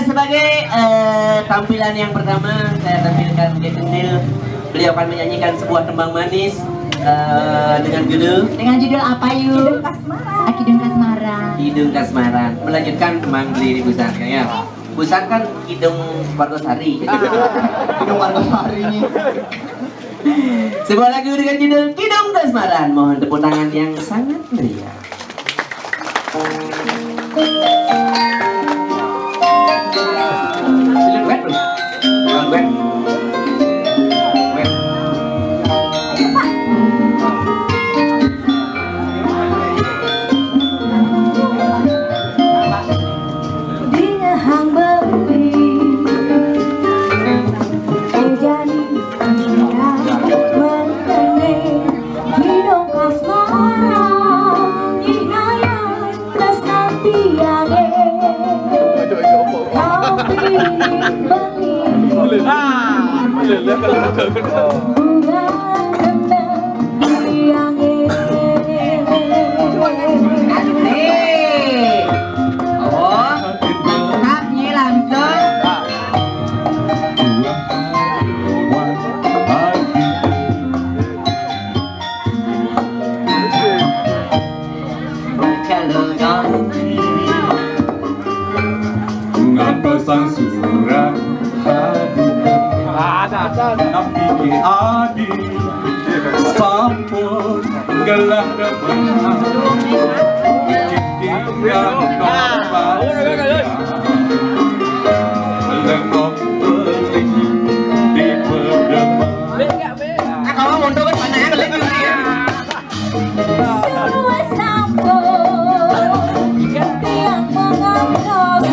Sebagai tampilan yang pertama saya tampilkan Jack Kendil. Beliau akan menyanyikan sebuah tembang manis dengan judul apa yuk? Kidung Kasmaran. Kidung Kasmaran. Melanjutkan tembang Beli Busan ya. Busan kan Kidung Wargosari. Kidung Wargosari ini. Sebuah lagu dengan judul Kidung Kasmaran. Mohon tepuk tangan yang sangat meriah. Pesan surat tapi adi sampun gelah depan tinggal nomor lengkap beli di berdepan Kalau mundur kan mana yang lagi Semua sampun yang mengangkatkan